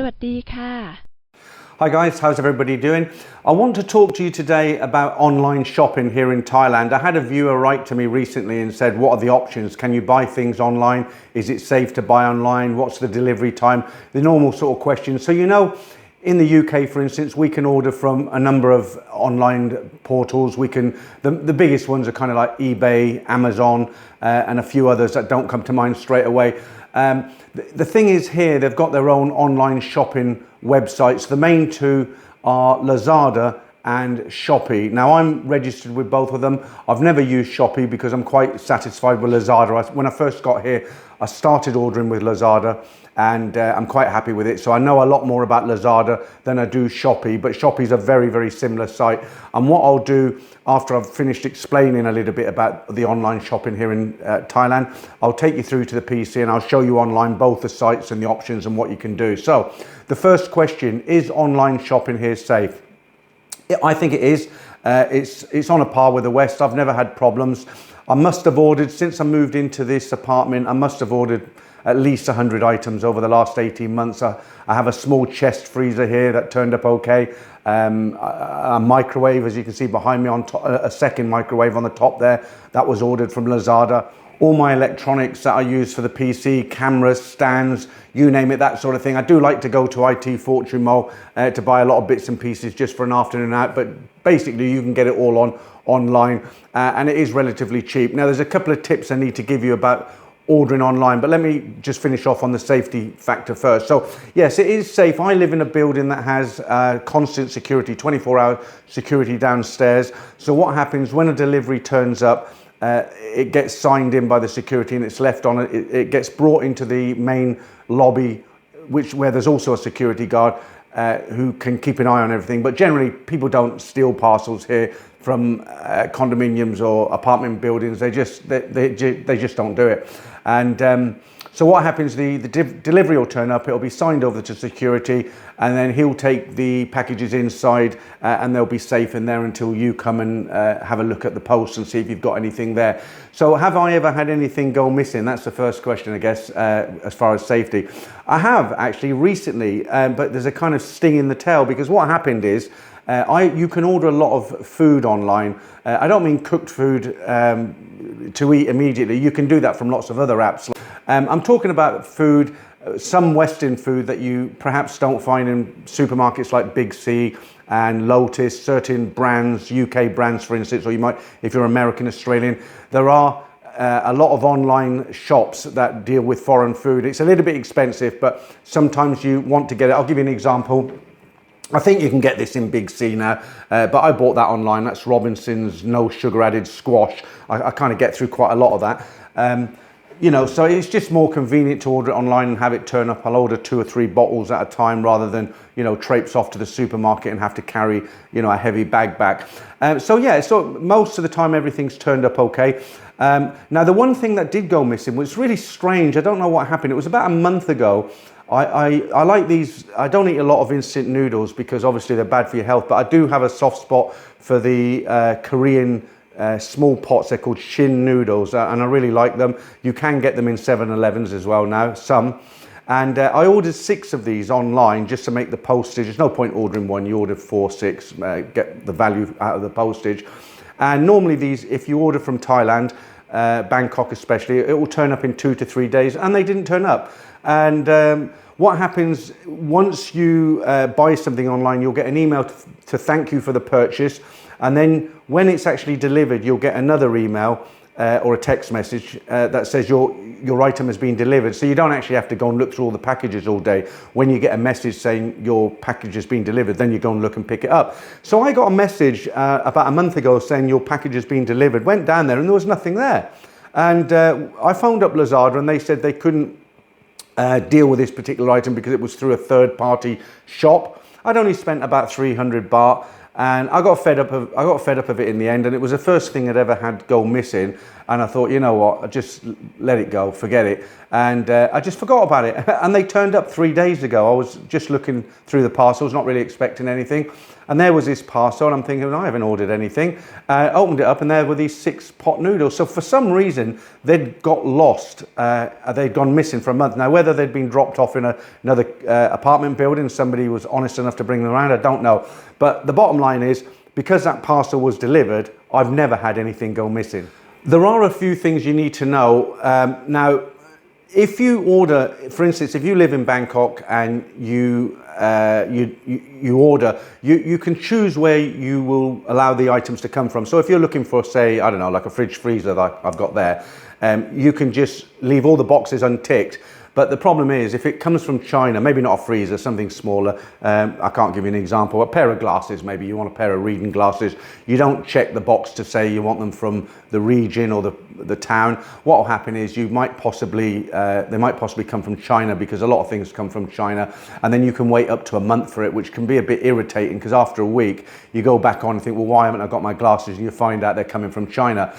วัสดีค่ะ Hi guys, how's everybody doing? I want to talk to you today about online shopping here in Thailand. I had a viewer write to me recently and said, what are the options? Can you buy things online? Is it safe to buy online? What's the delivery time? The normal sort of questions. So you know, in the UK, for instance, we can order from a number of online portals. The biggest ones are kind of like eBay, Amazon, and a few others that don't come to mind straight away. The thing is here, they've got their own online shopping websites. The main two are Lazada and Shopee. Now I'm registered with both of them. I've never used Shopee because I'm quite satisfied with Lazada. When I first got here, I started ordering with Lazada and I'm quite happy with it. So I know a lot more about Lazada than I do Shopee, but Shopee's a very, very similar site. And what I'll do after I've finished explaining a little bit about the online shopping here in Thailand, I'll take you through to the PC and I'll show you online both the sites and the options and what you can do. So the first question, is online shopping here safe? I think it is. It's on a par with the West. I've never had problems. I must have ordered, since I moved into this apartment, I must have ordered at least 100 items over the last 18 months. I have a small chest freezer here that turned up okay. A microwave, as you can see behind me, on top, a second microwave on the top there, that was ordered from Lazada. All my electronics that I use for the PC, cameras, stands, you name it, that sort of thing. I do like to go to IT Fortune Mall to buy a lot of bits and pieces just for an afternoon out, but basically you can get it all online and it is relatively cheap. Now there's a couple of tips I need to give you about ordering online, but let me just finish off on the safety factor first. So yes, it is safe. I live in a building that has constant security, 24-hour security downstairs. So what happens when a delivery turns up, it gets signed in by the security and it's left on it gets brought into the main lobby, where there's also a security guard who can keep an eye on everything. But generally people don't steal parcels here from condominiums or apartment buildings. They just don't do it. And so what happens, the delivery will turn up, it'll be signed over to security, and then he'll take the packages inside and they'll be safe in there until you come and have a look at the post and see if you've got anything there. So have I ever had anything go missing? That's the first question, I guess, as far as safety. I have actually recently, but there's a kind of sting in the tail, because what happened is, you can order a lot of food online. I don't mean cooked food to eat immediately. You can do that from lots of other apps. I'm talking about food, some Western food that you perhaps don't find in supermarkets like Big C and Lotus, certain brands, UK brands for instance, or you might, if you're American, Australian. There are a lot of online shops that deal with foreign food. It's a little bit expensive, but sometimes you want to get it. I'll give you an example. I think you can get this in Big C now, but I bought that online. That's Robinson's no sugar added squash. I kind of get through quite a lot of that. You know, so it's just more convenient to order it online and have it turn up. I'll order 2 or 3 bottles at a time rather than, you know, traipse off to the supermarket and have to carry, you know, a heavy bag back. So yeah, so most of the time everything's turned up okay. Now the one thing that did go missing was really strange. I don't know what happened. It was about a month ago. I like these. I don't eat a lot of instant noodles because obviously they're bad for your health, but I do have a soft spot for the Korean small pots. They're called shin noodles and I really like them. You can get them in 7-Elevens as well now, some. And I ordered 6 of these online just to make the postage. There's no point ordering one. You order 4, 6, get the value out of the postage. And normally these, if you order from Thailand, Bangkok especially, it will turn up in 2 to 3 days, and they didn't turn up. And what happens once you buy something online, you'll get an email to thank you for the purchase, and then when it's actually delivered, you'll get another email or a text message that says your item has been delivered. So you don't actually have to go and look through all the packages all day. When you get a message saying your package has been delivered, then you go and look and pick it up. So I got a message about a month ago saying your package has been delivered. Went down there and there was nothing there. And I phoned up Lazada and they said they couldn't deal with this particular item because it was through a third-party shop. I'd only spent about 300 baht, and I got fed up of it in the end, and it was the first thing I'd ever had go missing. And I thought, you know what, I just let it go, forget it. And I just forgot about it. And they turned up 3 days ago. I was just looking through the parcels, not really expecting anything. And there was this parcel, and I'm thinking, I haven't ordered anything. Opened it up, and there were these 6 pot noodles. So for some reason, they'd got lost. They'd gone missing for a month. Now, whether they'd been dropped off in another apartment building, somebody was honest enough to bring them around, I don't know. But the bottom line is, because that parcel was delivered, I've never had anything go missing. There are a few things you need to know. Now, if you order, for instance, if you live in Bangkok and you order, you can choose where you will allow the items to come from. So if you're looking for, say, I don't know, like a fridge freezer that I've got there, you can just leave all the boxes unticked. But the problem is, if it comes from China, maybe not a freezer, something smaller, I can't give you an example, a pair of glasses, maybe you want a pair of reading glasses, you don't check the box to say you want them from the region or the town. What will happen is they might possibly come from China, because a lot of things come from China, and then you can wait up to a month for it, which can be a bit irritating, because after a week, you go back on and think, well, why haven't I got my glasses? And you find out they're coming from China.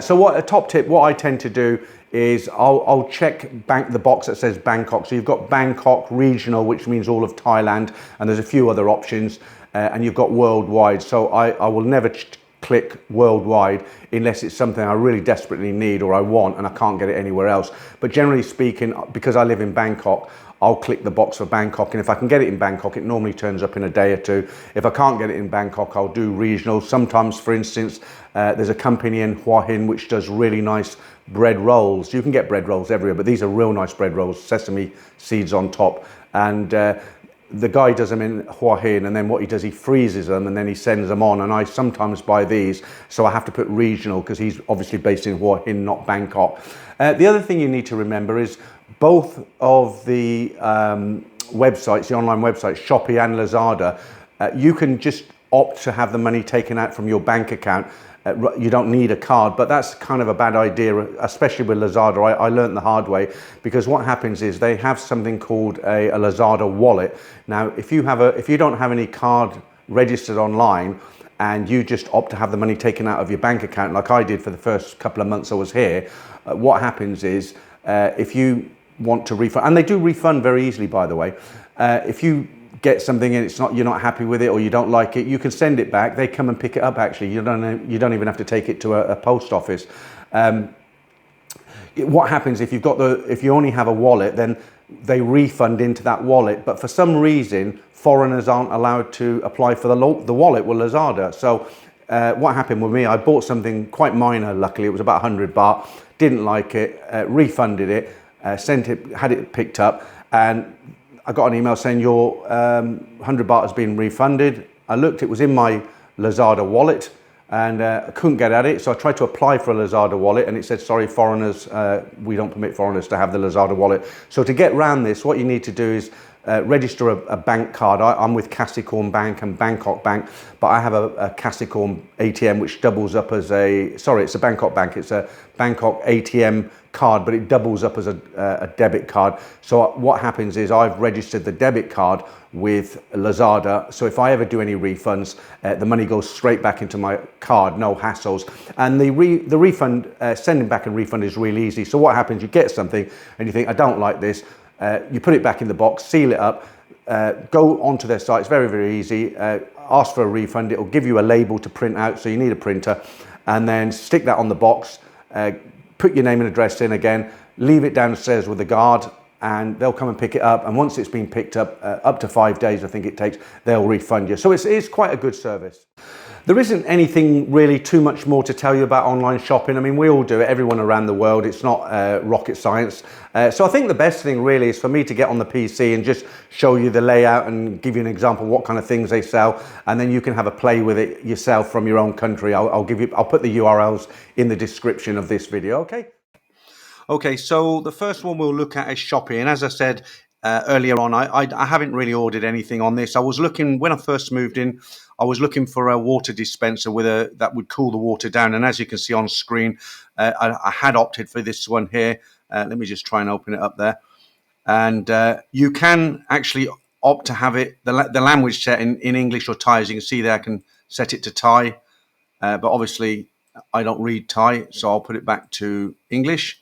So a top tip, what I tend to do is I'll check the box that says Bangkok. So you've got Bangkok regional, which means all of Thailand, and there's a few other options, and you've got worldwide. So I will never click worldwide unless it's something I really desperately need or I want and I can't get it anywhere else. But generally speaking, because I live in Bangkok, I'll click the box for Bangkok, and if I can get it in Bangkok, it normally turns up in a day or two. If I can't get it in Bangkok, I'll do regional. Sometimes, for instance, there's a company in Hua Hin which does really nice bread rolls. You can get bread rolls everywhere, but these are real nice bread rolls, sesame seeds on top. And the guy does them in Hua Hin, and then what he does, he freezes them and then he sends them on. And I sometimes buy these, so I have to put regional because he's obviously based in Hua Hin, not Bangkok. The other thing you need to remember is both of the websites, the online websites, Shopee and Lazada, you can just opt to have the money taken out from your bank account. You don't need a card, but that's kind of a bad idea, especially with Lazada. I learned the hard way, because what happens is they have something called a Lazada wallet. Now, if you don't have any card registered online and you just opt to have the money taken out of your bank account, like I did for the first couple of months I was here, what happens is if you want to refund, and they do refund very easily, by the way, if you get something and you're not happy with it or you don't like it, you can send it back. They come and pick it up. Actually, you don't even have to take it to a post office. What happens if you only have a wallet, then they refund into that wallet. But for some reason, foreigners aren't allowed to apply for the wallet with Lazada. So what happened with me? I bought something quite minor. Luckily, it was about 100 baht. Didn't like it. Refunded it. Had it picked up, and I got an email saying your 100 baht has been refunded. I looked, it was in my Lazada wallet, and I couldn't get at it. So I tried to apply for a Lazada wallet, and it said, sorry, foreigners, we don't permit foreigners to have the Lazada wallet. So to get around this, what you need to do is register a bank card. I'm with Kasikorn Bank and Bangkok Bank, but I have a Kasikorn ATM which doubles up as it's a Bangkok Bank. It's a Bangkok ATM card, but it doubles up as a debit card. So what happens is I've registered the debit card with Lazada. So if I ever do any refunds, the money goes straight back into my card, no hassles. And the refund, sending back a refund is really easy. So what happens, you get something and you think, I don't like this. You put it back in the box, seal it up, go onto their site. It's very, very easy. Ask for a refund. It will give you a label to print out, so you need a printer, and then stick that on the box. Put your name and address in again, leave it downstairs with the guard, and they'll come and pick it up. And once it's been picked up to 5 days, I think it takes, they'll refund you. So it's quite a good service. There isn't anything really too much more to tell you about online shopping. I mean, we all do it, everyone around the world. It's not rocket science. So I think the best thing really is for me to get on the PC and just show you the layout and give you an example of what kind of things they sell. And then you can have a play with it yourself from your own country. I'll put the URLs in the description of this video, okay? Okay, so the first one we'll look at is Shopee. And as I said earlier on, I haven't really ordered anything on this. I was looking, when I first moved in, I was looking for a water dispenser that would cool the water down. And as you can see on screen, I had opted for this one here. Let me just try and open it up there. And you can actually opt to have it, the language set in English or Thai. As you can see there, I can set it to Thai. But obviously, I don't read Thai, so I'll put it back to English.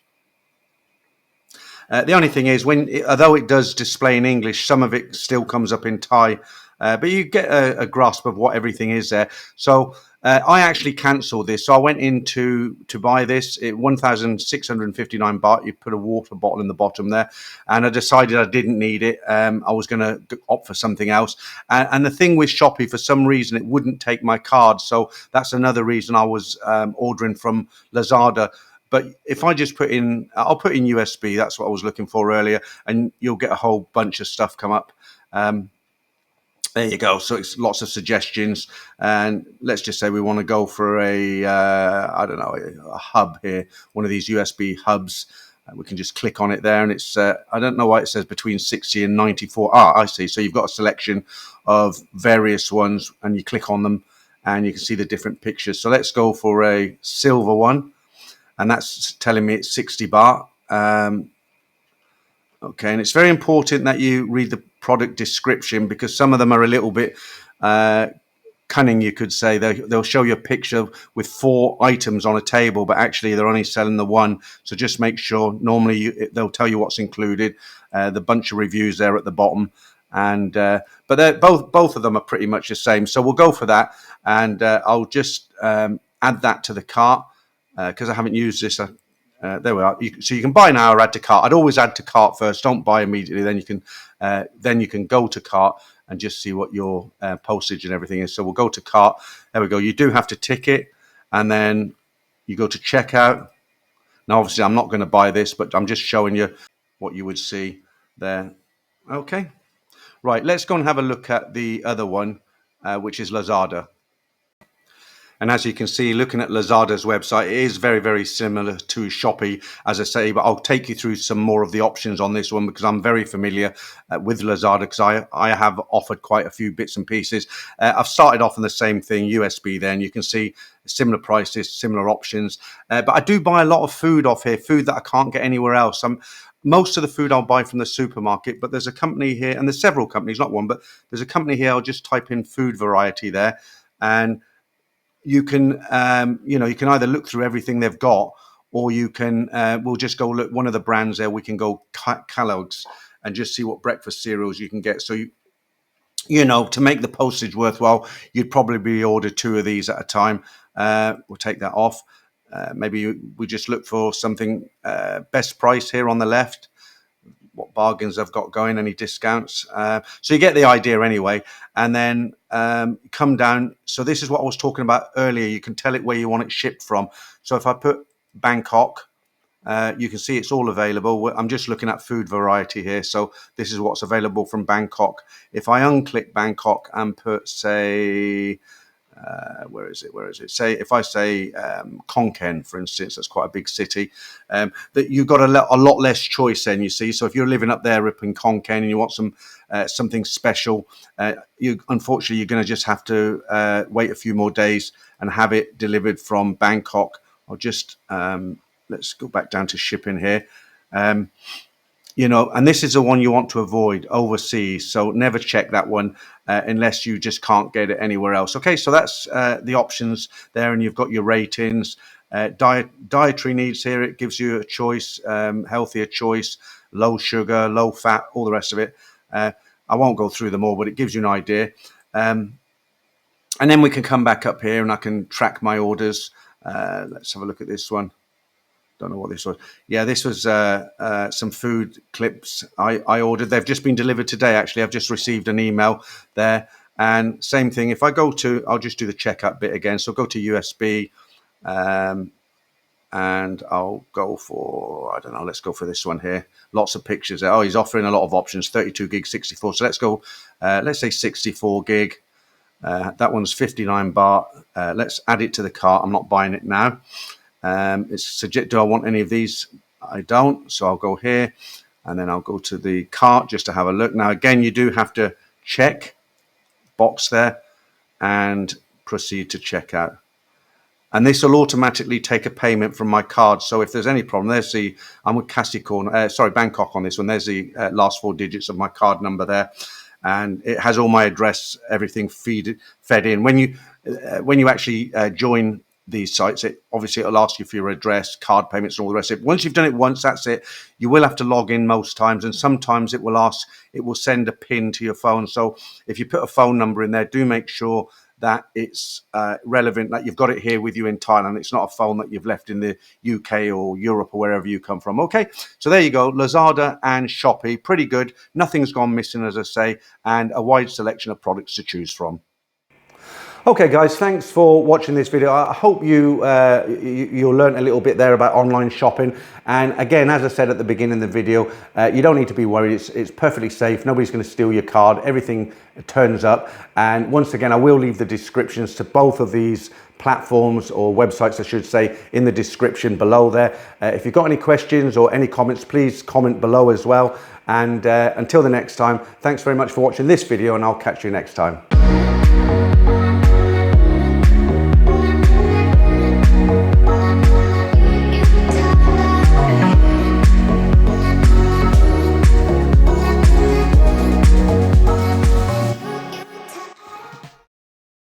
The only thing is, although it does display in English, some of it still comes up in Thai, but you get a grasp of what everything is there. So I actually cancelled this. So I went in to buy this. 1,659 baht. You put a water bottle in the bottom there, and I decided I didn't need it. I was going to opt for something else. And the thing with Shopee, for some reason, it wouldn't take my card. So that's another reason I was ordering from Lazada. But if I just I'll put in USB. That's what I was looking for earlier, and you'll get a whole bunch of stuff come up. There you go. So it's lots of suggestions, and let's just say we want to go for I don't know, a hub here, one of these USB hubs. We can just click on it there, and it's I don't know why it says between 60 and 94. I see. So you've got a selection of various ones, and you click on them, and you can see the different pictures. So let's go for a silver one. And that's telling me it's 60 baht. Okay, and it's very important that you read the product description, because some of them are a little bit cunning, you could say. They'll show you a picture with 4 items on a table, but actually they're only selling the one. So just make sure. Normally they'll tell you what's included. The bunch of reviews there at the bottom, and but they're both of them are pretty much the same. So we'll go for that, and I'll just add that to the cart. Because I haven't used this. There we are. So you can buy now or add to cart. I'd always add to cart first. Don't buy immediately. Then you can go to cart and just see what your postage and everything is. So we'll go to cart. There we go. You do have to tick it, and then you go to checkout. Now, obviously, I'm not going to buy this, but I'm just showing you what you would see there. Okay. Right. Let's go and have a look at the other one, which is Lazada. And as you can see, looking at Lazada's website, it is very, very similar to Shopee, as I say, but I'll take you through some more of the options on this one, because I'm very familiar with Lazada, because I have offered quite a few bits and pieces. I've started off on the same thing, USB there, and you can see similar prices, similar options. But I do buy a lot of food off here, food that I can't get anywhere else. Most of the food I'll buy from the supermarket, but there's a company here, and there's several companies, not one, but there's a company here. I'll just type in food variety there, and you can you can either look through everything they've got, or you can we'll just go look one of the brands there. We can go Kellogg's and just see what breakfast cereals you can get. So to make the postage worthwhile, you'd probably order 2 of these at a time. We'll take that off. Maybe we just look for something best price here on the left, what bargains I've got going, any discounts. So you get the idea anyway. And then come down. So this is what I was talking about earlier. You can tell it where you want it shipped from. So if I put Bangkok, you can see it's all available. I'm just looking at food variety here. So this is what's available from Bangkok. If I unclick Bangkok and put, say, where is it? Say, if I say Khon Kaen, for instance, that's quite a big city, that you've got a lot less choice then, you see. So if you're living up there in Khon Kaen and you want something special, unfortunately, you're going to just have to wait a few more days and have it delivered from Bangkok. I'll just, let's go back down to shipping here. And this is the one you want to avoid, overseas. So never check that one unless you just can't get it anywhere else. Okay, so that's the options there, and you've got your ratings. Dietary needs here, it gives you a choice, healthier choice, low sugar, low fat, all the rest of it. I won't go through them all, but it gives you an idea. And then we can come back up here and I can track my orders. Let's have a look at this one. Don't know what this was. Yeah, this was some food clips I ordered. They've just been delivered today, actually. I've just received an email there. And same thing, if I go to, I'll just do the checkout bit again. So go to USB, and I'll go for, I don't know, let's go for this one here. Lots of pictures there. Oh, he's offering a lot of options, 32 gig, 64. So let's go, let's say 64 gig. That one's 59 baht. Let's add it to the cart. I'm not buying it now. Do I want any of these? I don't. So I'll go here, and then I'll go to the cart just to have a look. Now, again, you do have to check box there and proceed to checkout. And this will automatically take a payment from my card. So if there's any problem, I'm with Bangkok on this one. There's the last 4 digits of my card number there. And it has all my address, everything fed in. When you actually join these sites. Obviously it'll ask you for your address, card payments and all the rest of it. Once you've done it once, that's it. You will have to log in most times, and sometimes it will send a PIN to your phone. So if you put a phone number in there, do make sure that it's relevant, that you've got it here with you in Thailand. It's not a phone that you've left in the UK or Europe or wherever you come from. Okay, so there you go. Lazada and Shopee, pretty good. Nothing's gone missing, as I say, and a wide selection of products to choose from. Okay guys, thanks for watching this video. I hope you'll learn a little bit there about online shopping. And again, as I said at the beginning of the video, you don't need to be worried. It's perfectly safe. Nobody's going to steal your card. Everything turns up. And once again, I will leave the descriptions to both of these platforms, or websites I should say, in the description below there. If you've got any questions or any comments, please comment below as well. And until the next time, thanks very much for watching this video, and I'll catch you next time.